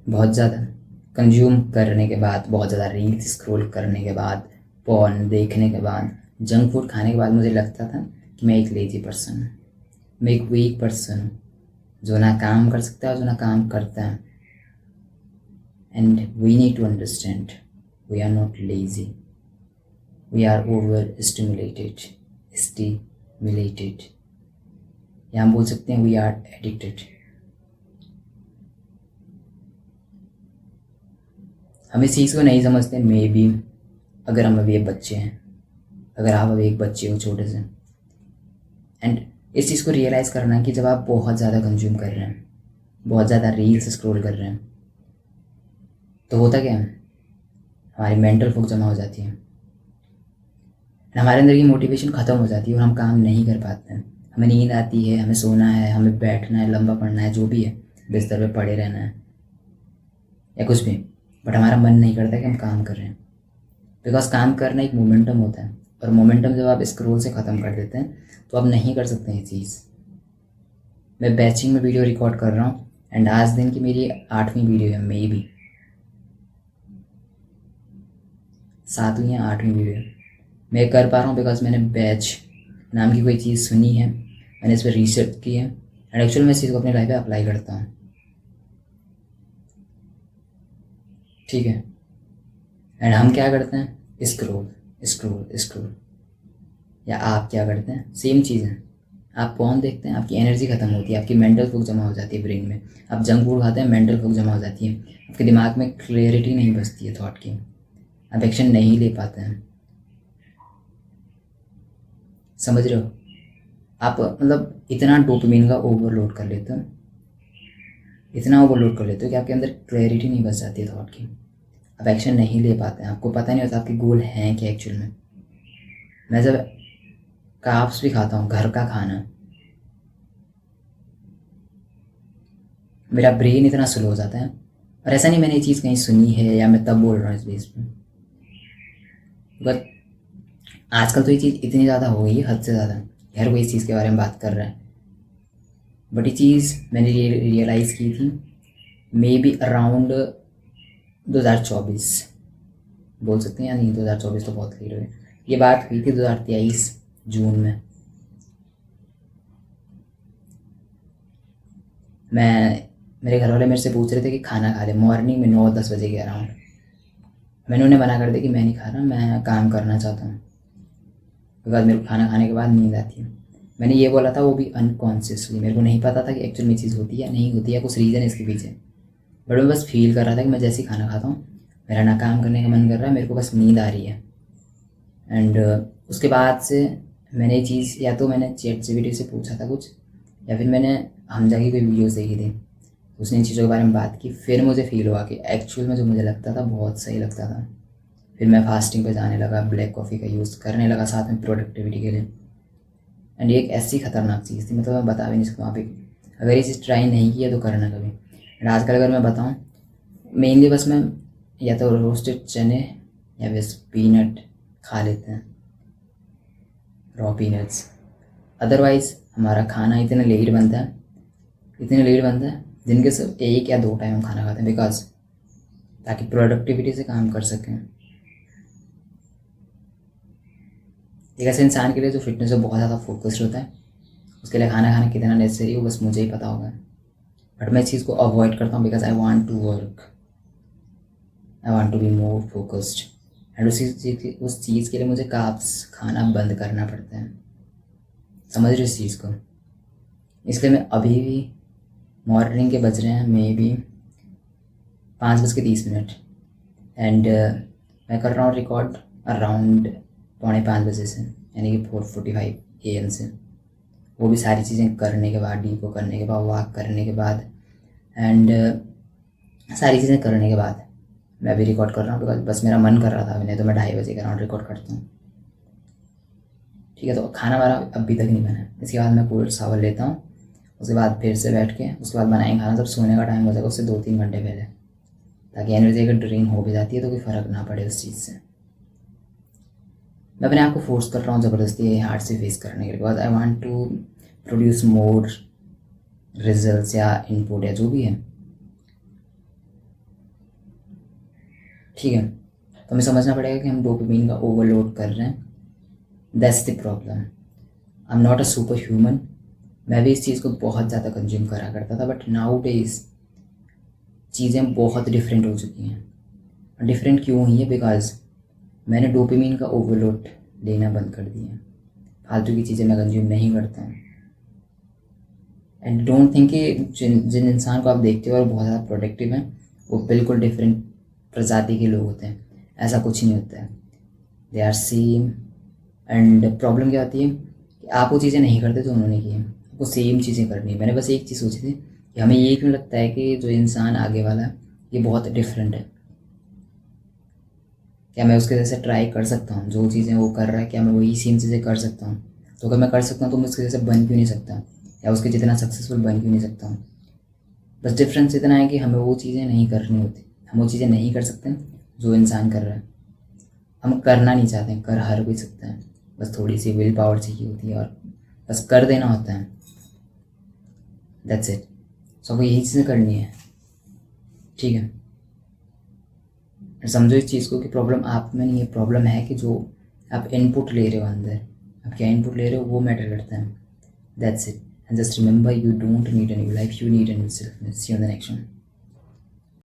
बहुत ज़्यादा कंज्यूम करने के बाद, बहुत ज़्यादा रील्स स्क्रॉल करने के बाद, पॉर्न देखने के बाद, जंक फूड खाने के बाद मुझे लगता था कि मैं एक लेज़ी पर्सन हूँ, मैं एक वीक पर्सन हूँ जो ना काम कर सकता है और जो ना काम करता है। And we need to understand we are not lazy, we are over stimulated, या हम बोल सकते हैं वी आर एडिक्टेड। हम इस चीज़ को नहीं समझते मे बी, अगर हम अभी एक बच्चे हैं, अगर आप अभी एक बच्चे हो छोटे से, एंड इस चीज़ को रियलाइज़ करना है कि जब आप बहुत ज़्यादा कंज्यूम कर रहे हैं, बहुत ज़्यादा रील्स स्क्रॉल कर रहे हैं, तो होता क्या है, हमारी मेंटल फॉग जमा हो जाती है, हमारे अंदर की मोटिवेशन ख़त्म हो जाती है और हम काम नहीं कर पाते हैं। हमें नींद आती है, हमें सोना है, हमें बैठना है, लंबा पड़ना है, जो भी है, बिस्तर पे पड़े रहना है या कुछ भी, बट हमारा मन नहीं करता कि हम काम कर रहे हैं। बिकॉज काम करना एक मोमेंटम होता है, और मोमेंटम जब आप स्क्रॉल से ख़त्म कर देते हैं तो आप नहीं कर सकते ये चीज़। मैं बैचिंग में वीडियो रिकॉर्ड कर रहा हूँ एंड आज दिन की मेरी 8वीं वीडियो है, मे बी 7वीं या 8वीं वीडियो है। मैं कर पा रहा हूँ बिकॉज मैंने बैच नाम की कोई चीज़ सुनी है, मैंने इस पर रिसर्च की है एंड एक्चुअली मैं इस चीज़ को अपनी लाइफ में अप्लाई करता हूँ। ठीक है, एंड हम क्या करते हैं, स्क्रोल स्क्रोल स्क्रोल, या आप क्या करते हैं, सेम चीज़ है। आप पॉर्न देखते हैं, आपकी एनर्जी खत्म होती है, आपकी मेंटल फॉग जमा हो जाती है ब्रेन में। आप जंक फूड खाते हैं, मेंटल फॉग जमा हो जाती है, आपके दिमाग में क्लियरिटी नहीं बचती है थॉट की, आप एक्शन नहीं ले पाते हैं। समझ रहे हो, आप मतलब इतना डोपामिन का ओवरलोड कर लेते हो, इतना ओवरलोड कर लेते हो कि आपके अंदर क्लैरिटी नहीं बच जाती है थॉट की, आप एक्शन नहीं ले पाते हैं, आपको पता नहीं होता आपके गोल हैं क्या एक्चुअल में। मैं जब कार्ब्स भी खाता हूँ, घर का खाना, मेरा ब्रेन इतना स्लो हो जाता है। और ऐसा नहीं मैंने ये चीज़ कहीं सुनी है या मैं तब बोल रहा हूँ इस बेस पे, बट आजकल तो ये चीज़ इतनी ज़्यादा हो गई है, हद से ज़्यादा, हर कोई इस चीज़ के बारे में बात कर रहा है। बट ये चीज़ मैंने रियलाइज़ की थी मे बी अराउंड 2024 बोल सकते हैं, या नहीं 2024 तो बहुत लेट हो गया, ये बात हुई थी 2023 जून में। मैं मेरे घर वाले मेरे से पूछ रहे थे कि खाना खा ले, मॉर्निंग में 9-10 बजे के अराउंड। मैंने उन्हें मना कर दिया कि मैं नहीं खा रहा, मैं काम करना चाहता हूँ, बिकॉज मेरे को खाना खाने के बाद नींद आती है। मैंने ये बोला था वो भी अनकॉन्शियसली, मेरे को नहीं पता था कि एक्चुअल में चीज़ होती है या नहीं होती है, कुछ रीज़न है इसके पीछे, बट मैं बस फील कर रहा था कि मैं जैसे ही खाना खाता हूँ मेरा ना काम करने का मन कर रहा है, मेरे को बस नींद आ रही है। एंड उसके बाद से मैंने ये चीज़, या तो मैंने ChatGPT से पूछा था कुछ, या फिर मैंने हमजा की कोई वीडियोस देखी थी, उसने इन चीज़ों के बारे में बात की, फिर मुझे फील हुआ कि एक्चुअल में जो मुझे लगता था बहुत सही लगता था। फिर मैं फास्टिंग पे जाने लगा, ब्लैक कॉफ़ी का यूज़ करने लगा साथ में प्रोडक्टिविटी के लिए। एंड ये एक ऐसी खतरनाक चीज़ थी, मतलब मैं बता भी नहीं सकता। आप अगर ये चीज़ ट्राई नहीं किया तो करना कभी। एंड आजकल अगर मैं बताऊँ, मेनली बस मैं या तो रोस्टेड चने या बस पीनट खा लेते हैं, रॉ पीनट्स। अदरवाइज़ हमारा खाना इतना लेट बनता है, इतने लेट बनता है, दिन के सिर्फ 1 या 2 टाइम हम खाना खाते हैं, बिकॉज ताकि प्रोडक्टिविटी से काम कर सकें। एक ऐसे इंसान के लिए जो फिटनेस पे बहुत ज़्यादा फोकस्ड होता है, उसके लिए खाना खाना कितना नेसेसरी हो बस मुझे ही पता होगा। बट मैं इस चीज़ को अवॉइड करता हूँ because I want to work, I want to be more focused. And उस चीज़ के लिए मुझे कार्ब्स खाना बंद करना पड़ता है। समझ रहे हो इस चीज़ को, इसलिए मैं अभी भी मॉर्निंग के बज रहे हैं मे बी 5:30 एंड मैं कर रहा हूँ रिकॉर्ड अराउंड 4:45 से, यानी कि 4:45 AM से। वो भी सारी चीज़ें करने के बाद, डीप करने के बाद, वॉक करने के बाद, एंड सारी चीज़ें करने के बाद मैं अभी रिकॉर्ड कर रहा हूँ बिकॉज बस मेरा मन कर रहा था अभी, नहीं तो मैं 2:30 के अराउंड रिकॉर्ड करता हूँ। ठीक है, तो खाना हमारा अभी तक नहीं बना है। इसके बाद मैं कोल्ड शावर लेता हूँ, उसके बाद फिर से बैठ के उसके बाद बनाएंगे खाना, जब सोने का टाइम हो जाएगा उससे 2-3 घंटे पहले, ताकि एनर्जी अगर ड्रेन हो भी जाती है तो कोई फ़र्क ना पड़े उस चीज़ से। मैं अपने आप को फोर्स कर रहा हूँ ज़बरदस्ती ये हार्ड से फेस करने के लिए, because I want to produce more results या इनपुट या जो भी है। ठीक है, तो हमें समझना पड़ेगा कि हम डोपामिन का ओवरलोड कर रहे हैं। That's the problem. I am not a super human. मैं भी इस चीज़ को बहुत ज़्यादा कंज्यूम करा करता था, बट नाउ डेज चीज़ें बहुत डिफरेंट हो चुकी हैं। डिफरेंट क्यों हुई है? बिकॉज मैंने डोपामिन का ओवरलोड लेना बंद कर दिया है। फालतू की चीज़ें मैं कंज्यूम नहीं करता हूँ। एंड डोंट थिंक कि जिन जिन इंसान को आप देखते हो और बहुत ज़्यादा प्रोडक्टिव हैं वो बिल्कुल डिफरेंट प्रजाति के लोग होते हैं। ऐसा कुछ नहीं होता है, they are same. And problem क्या होती है कि आप वो चीज़ें नहीं करते जो उन्होंने की हैं, आपको सेम चीज़ें करनी है। मैंने बस एक चीज़ सोची थी कि हमें ये क्यों लगता है कि जो इंसान आगे वाला है ये बहुत डिफरेंट है, क्या मैं उसके जैसे ट्राई कर सकता हूँ? जो चीज़ें वो कर रहा है क्या मैं वही सेम चीज़ें कर सकता हूँ? तो अगर मैं कर सकता हूँ तो मैं उसके जैसे बन क्यों नहीं सकता, या उसके जितना सक्सेसफुल बन क्यों नहीं सकता हूँ? बस डिफरेंस इतना है कि हमें वो चीज़ें नहीं करनी होती। हम वो चीज़ें नहीं कर सकते जो इंसान कर रहा है। हम करना नहीं चाहते हैं, कर हर कोई सकता है, बस थोड़ी सी विल पावर चाहिए होती है और बस कर देना होता है। That's it. सबको यही चीज़ें करनी है, ठीक है? समझो इस चीज़ को कि प्रॉब्लम आप में नहीं है, प्रॉब्लम है कि जो आप इनपुट ले रहे हो अंदर, आप क्या इनपुट ले रहे हो वो मैटर करता है। That's it. And just remember, you don't need a new life, you need a new self. See you in the next one.